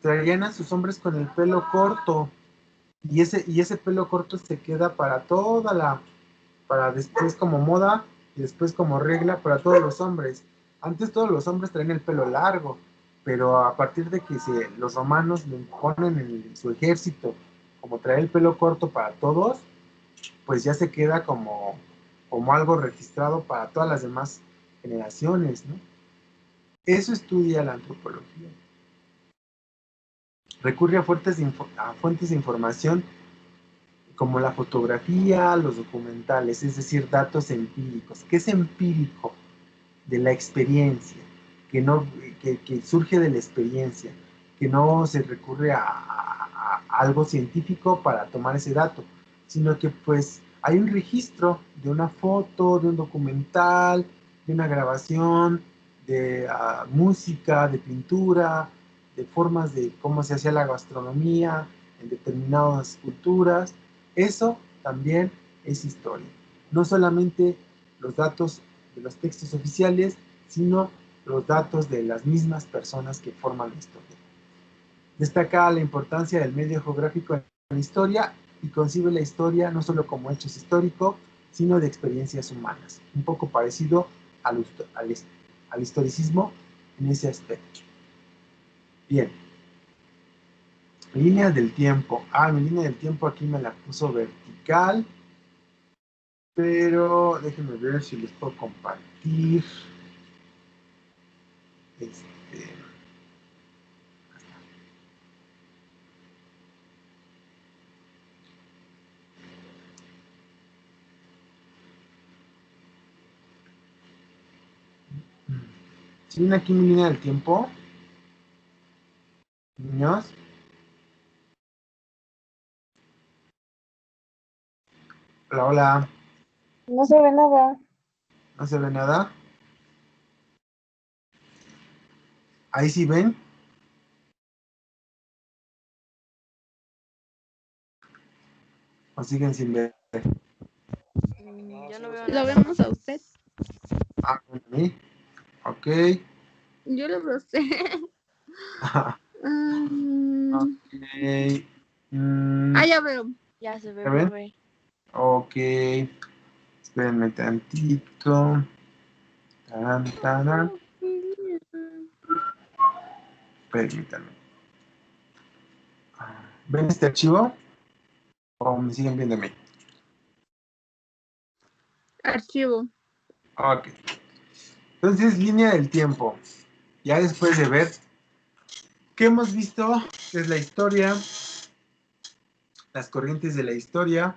traían a sus hombres con el pelo corto y ese pelo corto se queda para después como moda y después como regla para todos los hombres. Antes todos los hombres traían el pelo largo, pero a partir de que los romanos lo imponen en su ejército como traer el pelo corto para todos, pues ya se queda como algo registrado para todas las demás generaciones, ¿no? Eso estudia la antropología. Recurre a fuentes de información como la fotografía, los documentales, es decir, datos empíricos. ¿Qué es empírico? De la experiencia, que surge de la experiencia, que no se recurre a algo científico para tomar ese dato, sino que pues hay un registro de una foto, de un documental, de una grabación, de música, de pintura, de formas de cómo se hacía la gastronomía en determinadas culturas. Eso también es historia. No solamente los datos de los textos oficiales, sino los datos de las mismas personas que forman la historia. Destaca la importancia del medio geográfico en la historia y concibe la historia no solo como hechos históricos, sino de experiencias humanas. Un poco parecido al historicismo en ese aspecto. Bien. Líneas del tiempo. Mi línea del tiempo aquí me la puso vertical, pero déjenme ver si les puedo compartir. ¿Sí ven aquí mi línea del tiempo? Niños. Hola, hola. No se ve nada. ¿No se ve nada? ¿Ahí sí ven? ¿O siguen sin ver? Yo no veo Lo nada. vemos a usted. Ah, ¿sí? Ok. Yo lo veo a usted. Ok. Mm, Ya veo. Ya se ve, ¿ya ven? profe. Ok. Espérenme tantito. Tarán, tarán. Permítanme. ¿Ven este archivo? ¿O me siguen viendo a mí? Archivo. Ok. Entonces, línea del tiempo. Ya después de ver qué hemos visto, que es la historia, las corrientes de la historia,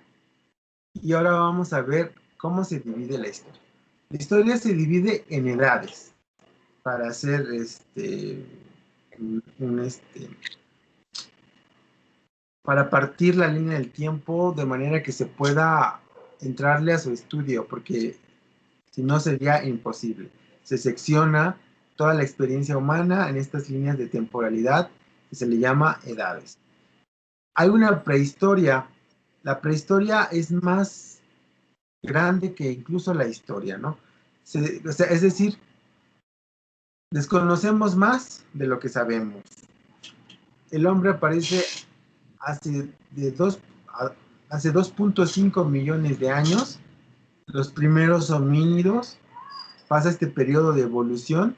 y ahora vamos a ver cómo se divide la historia. La historia se divide en edades para hacer para partir la línea del tiempo de manera que se pueda entrarle a su estudio, porque si no sería imposible. Se secciona toda la experiencia humana en estas líneas de temporalidad que se le llama edades. Hay una prehistoria. La prehistoria es más grande que incluso la historia, ¿no? O sea, es decir, desconocemos más de lo que sabemos. El hombre aparece hace, hace 2.5 millones de años. Los primeros homínidos, pasa este periodo de evolución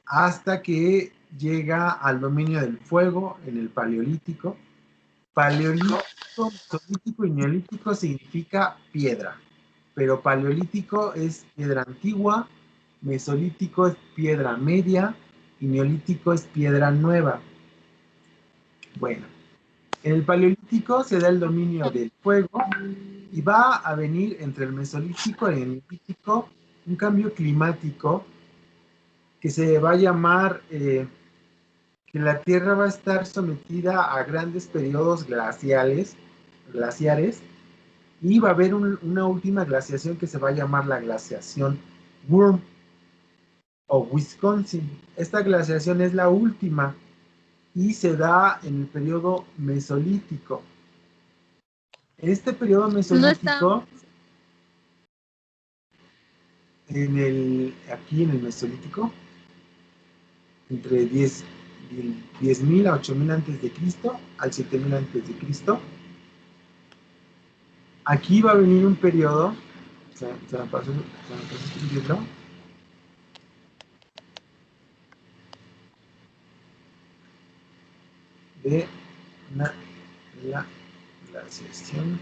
hasta que llega al dominio del fuego en el Paleolítico. Paleolítico, mesolítico y neolítico significa piedra, pero paleolítico es piedra antigua, mesolítico es piedra media y neolítico es piedra nueva. Bueno, en el paleolítico se da el dominio del fuego y va a venir entre el mesolítico y el neolítico un cambio climático que se va a llamar que la Tierra va a estar sometida a grandes periodos glaciares, y va a haber una última glaciación que se va a llamar la glaciación Würm o Wisconsin. Esta glaciación es la última y se da en el periodo mesolítico. En este periodo mesolítico, aquí en el mesolítico, entre 10.000 a 8.000 antes de Cristo al 7.000 antes de Cristo, aquí va a venir un periodo, se me pasó escribirlo, de la glaciación.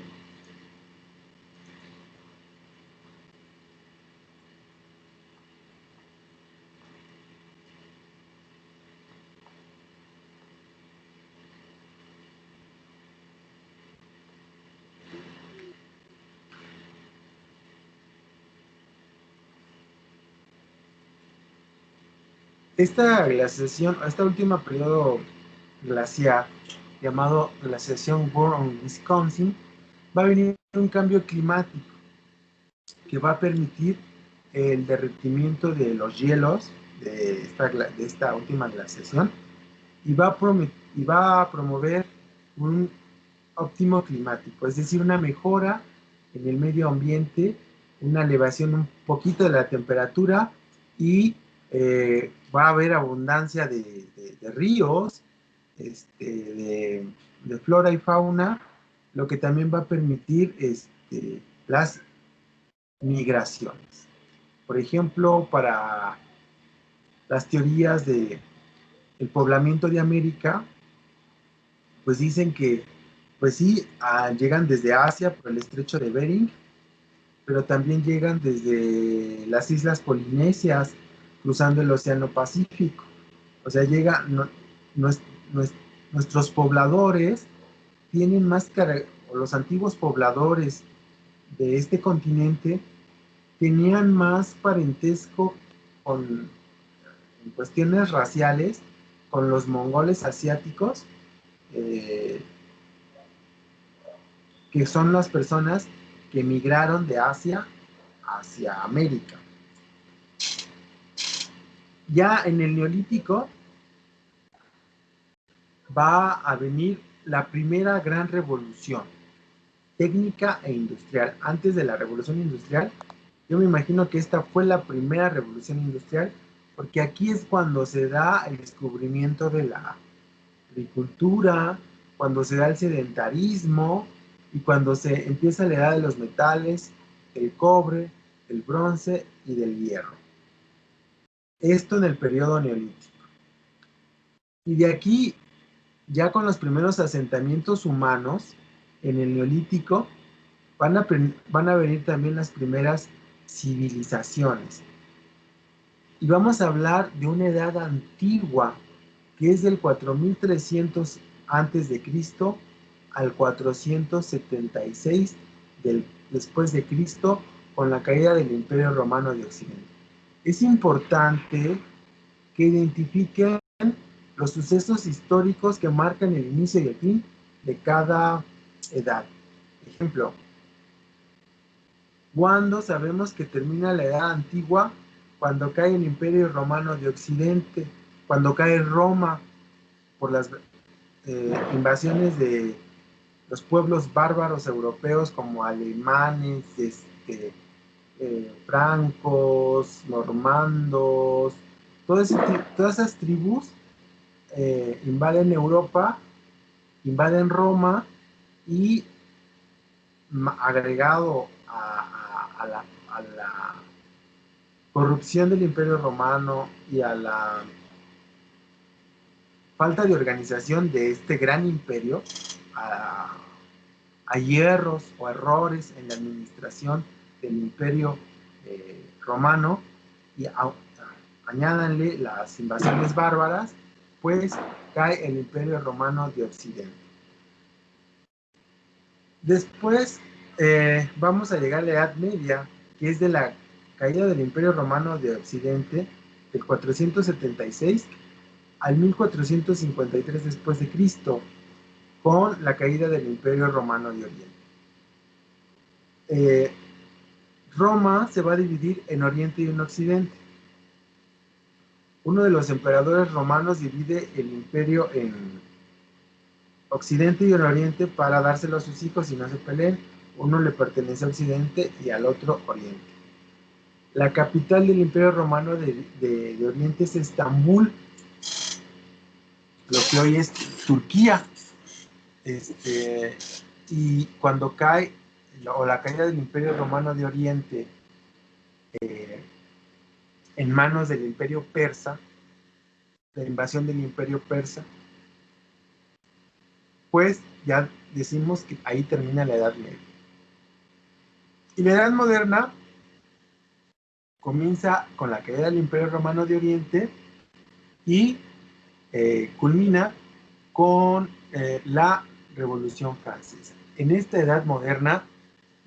Esta glaciación, esta última periodo glaciar, llamado glaciación Würm, Wisconsin, va a venir un cambio climático que va a permitir el derretimiento de los hielos de esta última glaciación y va a promover un óptimo climático, es decir, una mejora en el medio ambiente, una elevación un poquito de la temperatura y va a haber abundancia de ríos, de flora y fauna, lo que también va a permitir las migraciones. Por ejemplo, para las teorías de el poblamiento de América, pues dicen que, pues sí, llegan desde Asia por el estrecho de Bering, pero también llegan desde las islas polinesias, cruzando el Océano Pacífico. O sea, nuestros pobladores tienen o los antiguos pobladores de este continente tenían más parentesco con en cuestiones raciales con los mongoles asiáticos, eh, que son las personas que migraron de Asia hacia América. Ya en el Neolítico va a venir la primera gran revolución. técnica e industrial. Antes de la revolución industrial, yo me imagino que esta fue la primera revolución industrial, porque aquí es cuando se da el descubrimiento de la agricultura, cuando se da el sedentarismo y cuando se empieza la edad de los metales, el cobre, el bronce y del hierro. Esto en el periodo neolítico. Y de aquí, ya con los primeros asentamientos humanos en el neolítico, van a venir también las primeras civilizaciones. Y vamos a hablar de una edad antigua, que es del 4300 antes de Cristo al 476 después de Cristo, con la caída del Imperio Romano de Occidente. Es importante que identifiquen los sucesos históricos que marcan el inicio y el fin de cada edad. Ejemplo, ¿cuándo sabemos que termina la edad antigua? Cuando cae el Imperio Romano de Occidente, cuando cae Roma por las invasiones de los pueblos bárbaros europeos como alemanes, francos, normandos, todas esas tribus invaden Europa, invaden Roma y agregado a la corrupción del Imperio Romano y a la falta de organización de este gran imperio, a hierros o errores en la administración del Imperio Romano, y añádanle las invasiones bárbaras, pues cae el Imperio Romano de Occidente. Después vamos a llegar a la Edad Media, que es de la caída del Imperio Romano de Occidente, del 476 al 1453 después de Cristo, con la caída del Imperio Romano de Oriente. Roma se va a dividir en Oriente y en Occidente. Uno de los emperadores romanos divide el imperio en Occidente y en Oriente para dárselo a sus hijos y no se peleen. Uno le pertenece a Occidente y al otro Oriente. La capital del Imperio Romano de Oriente es Estambul, lo que hoy es Turquía. Y cuando cae, o la caída del Imperio Romano de Oriente en manos del Imperio Persa, la invasión del Imperio Persa, pues ya decimos que ahí termina la Edad Media. Y la Edad Moderna comienza con la caída del Imperio Romano de Oriente y culmina con la Revolución Francesa. En esta Edad Moderna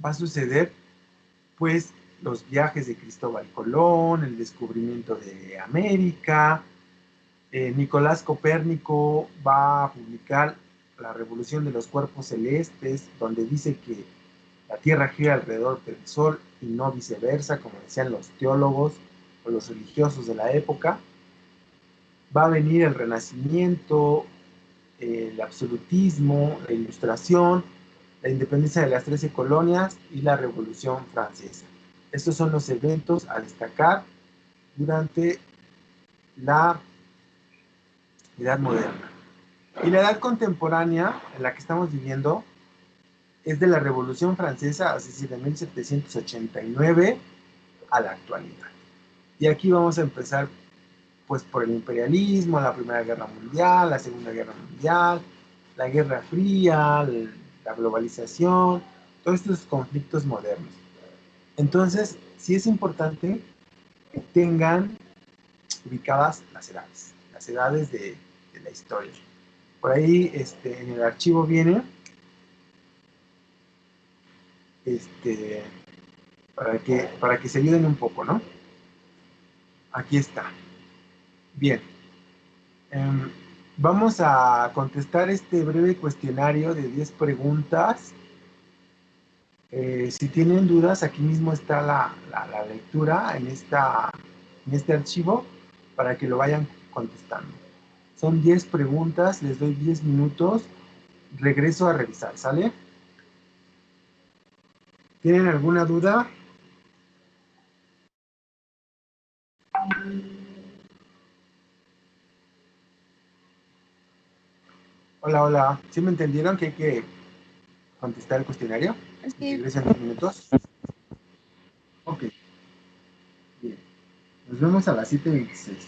va a suceder pues los viajes de Cristóbal Colón, el descubrimiento de América. Nicolás Copérnico va a publicar La Revolución de los Cuerpos Celestes, donde dice que la Tierra gira alrededor del Sol y no viceversa, como decían los teólogos o los religiosos de la época. Va a venir el Renacimiento, el absolutismo, la Ilustración, la independencia de las 13 colonias y la Revolución Francesa. Estos son los eventos a destacar durante la Edad Moderna. Y la edad contemporánea en la que estamos viviendo es de la Revolución Francesa, es decir, de 1789 a la actualidad. Y aquí vamos a empezar pues por el imperialismo, la Primera Guerra Mundial, la Segunda Guerra Mundial, la Guerra Fría, la globalización, todos estos conflictos modernos. Entonces, sí es importante que tengan ubicadas las edades de la historia. Por ahí en el archivo viene para que se ayuden un poco, ¿no? Aquí está. Bien. Vamos a contestar este breve cuestionario de 10 preguntas. Si tienen dudas, aquí mismo está la lectura en este archivo para que lo vayan contestando. Son 10 preguntas, les doy 10 minutos, regreso a revisar, ¿sale? ¿Tienen alguna duda? Hola, hola. ¿Sí me entendieron que hay que contestar el cuestionario? Sí. Regresan 2 minutos. Ok. Bien. Nos vemos a las 7:26.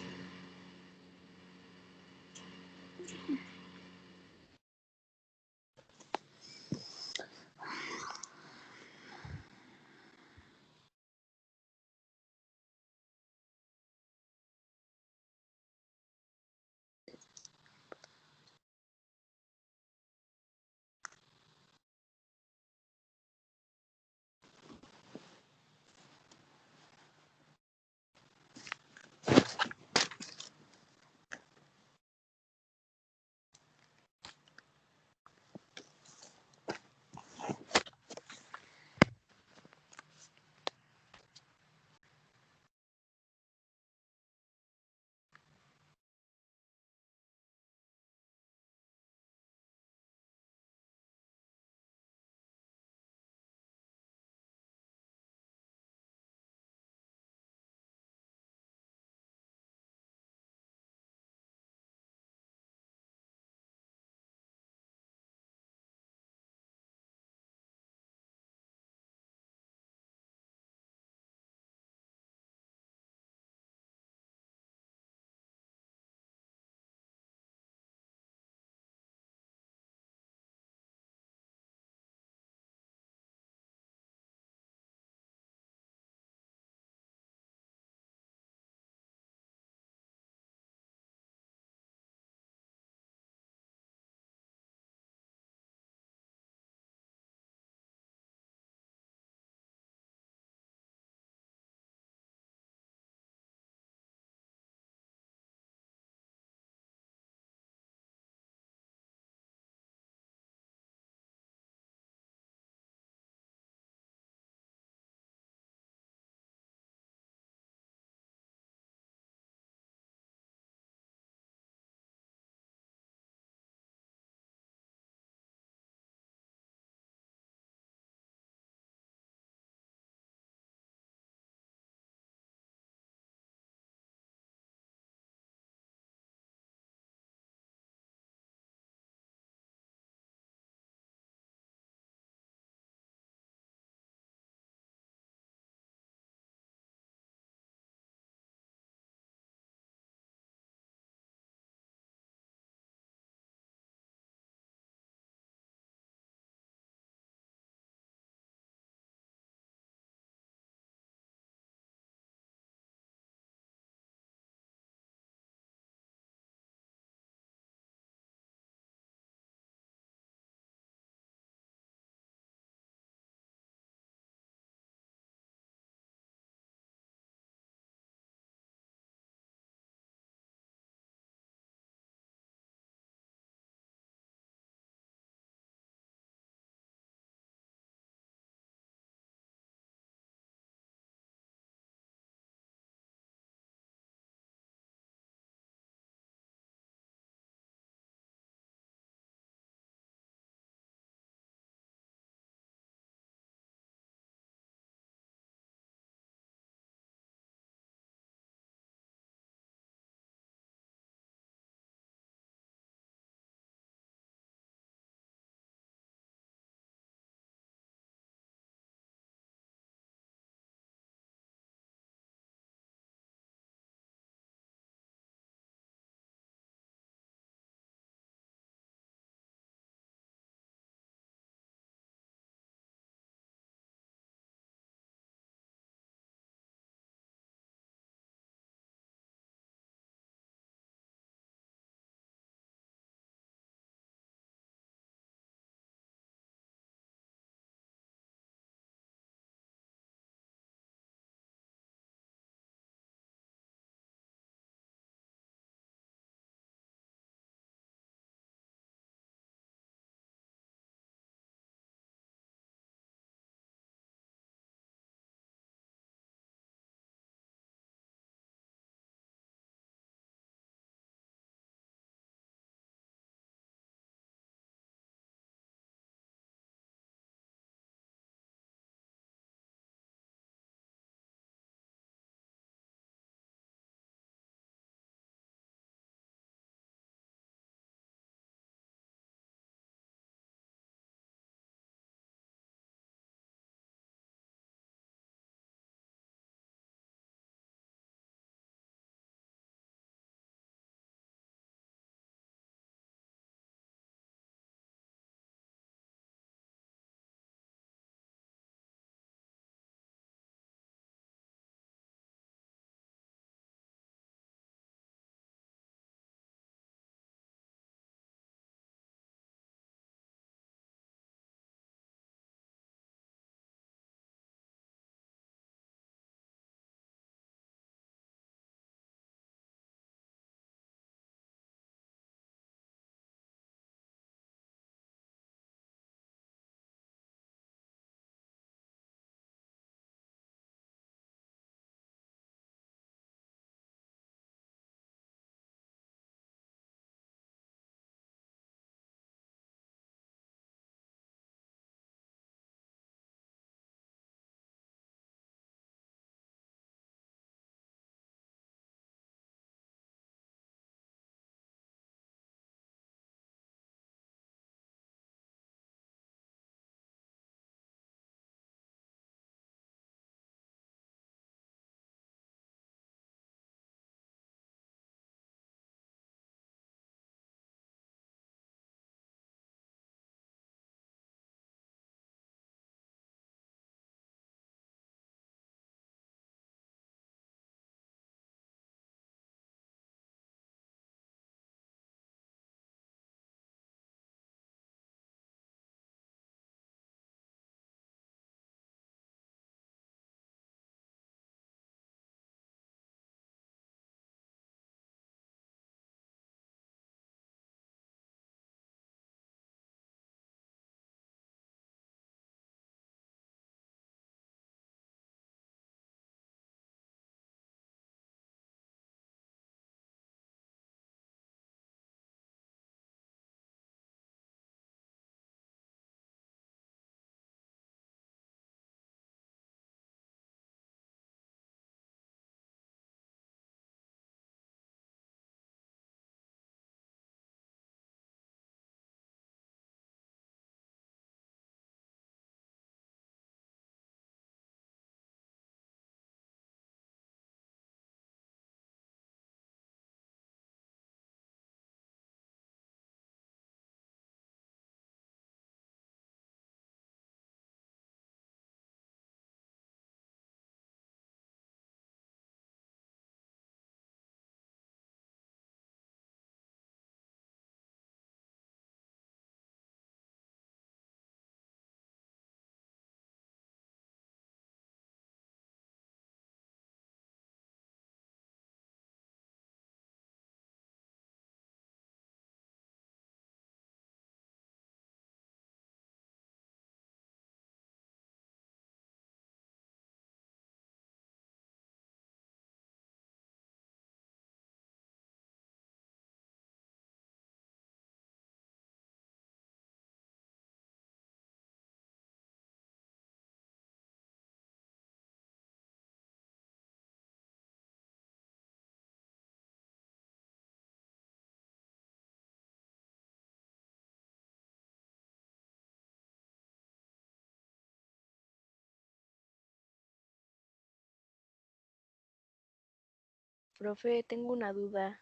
Profe, tengo una duda.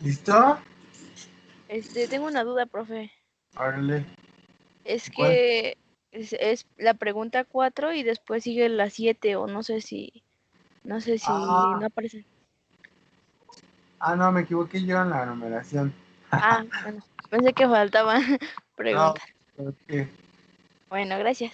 ¿Listo? Tengo una duda, profe. Órale. Es ¿Cuál? que es la pregunta 4 y después sigue la 7 o no sé si no Ah, aparece. no, me equivoqué yo en la numeración. Ah, bueno, pensé que faltaba No, preguntas. ok. Bueno, gracias.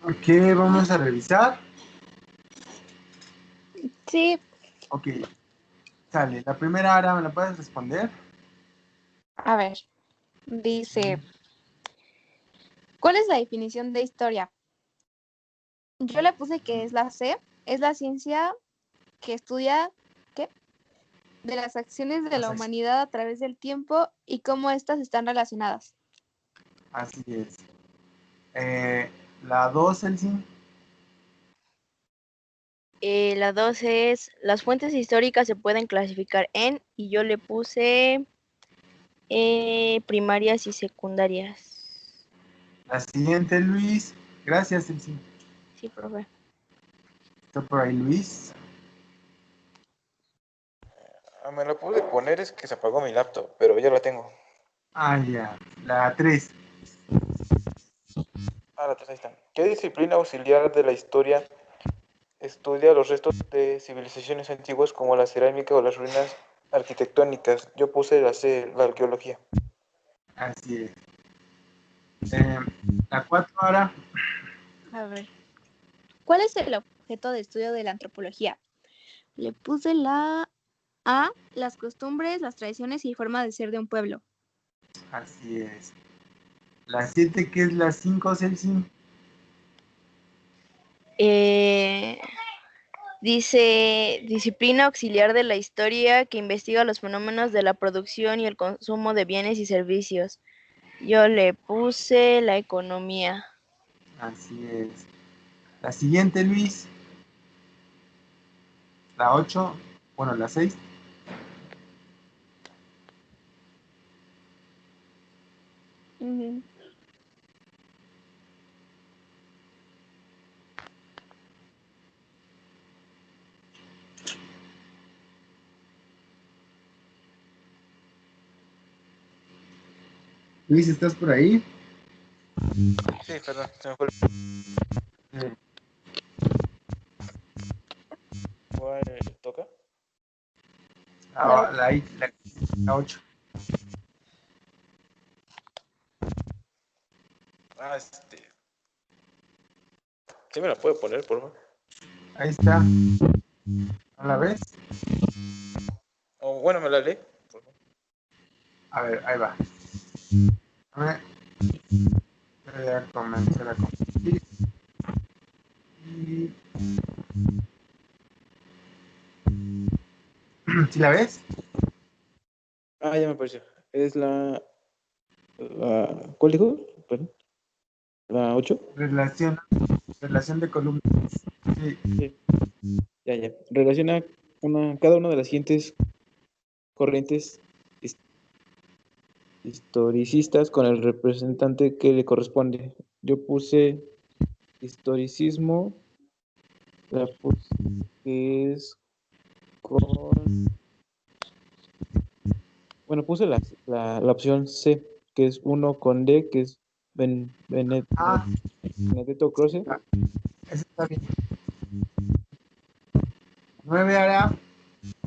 Ok, vamos a revisar. Sí, Ok, sale. La primera, Ara, ¿me la puedes responder? a ver, dice, ¿cuál es la definición de historia? Yo le puse que es la C, es la ciencia que estudia, ¿qué? De las acciones de Las la ac- humanidad a través del tiempo y cómo éstas están relacionadas. Así es. Eh, la 2, Elsin. La 12 es, las fuentes históricas se pueden clasificar en, y yo le puse primarias y secundarias. La siguiente, Luis. Gracias, Elsin. Sí, profe. Está por ahí, Luis. Me la pude poner, es que se apagó mi laptop, pero ya la tengo. Ya. La 3. La tres, ahí está. ¿Qué disciplina auxiliar de la historia estudia los restos de civilizaciones antiguas como la cerámica o las ruinas arquitectónicas? Yo puse la C, la arqueología. Así es. La 4, Ara. A ver, ¿cuál es el objeto de estudio de la antropología? Le puse la A, las costumbres, las tradiciones y forma de ser de un pueblo. Así es. La 7, ¿qué es la 5, Celsi? Dice disciplina auxiliar de la historia que investiga los fenómenos de la producción y el consumo de bienes y servicios. Yo le puse la economía. Así es. La siguiente, Luis. La 8. Bueno, la 6. Luis, ¿estás por ahí? Sí, perdón, se me fue. ¿Cuál toca? La 8. Ah, ¿Sí me la puede poner, por favor? Ahí está. ¿No la ves? O bueno, me la lee, por favor. A ver, ahí va. Voy a comenzar a compartir. Y... ¿Sí la ves? Ah, ya me apareció. Es ¿cuál dijo? Perdón. ¿La 8? Relación de columnas. Sí. Sí. Ya. Relaciona cada una de las siguientes corrientes historicistas con el representante que le corresponde. Yo puse historicismo, la puse que es con... Bueno, puse la opción C, que es uno con D, que es Ah, Benedetto Croce. eso está bien. 9 ahora.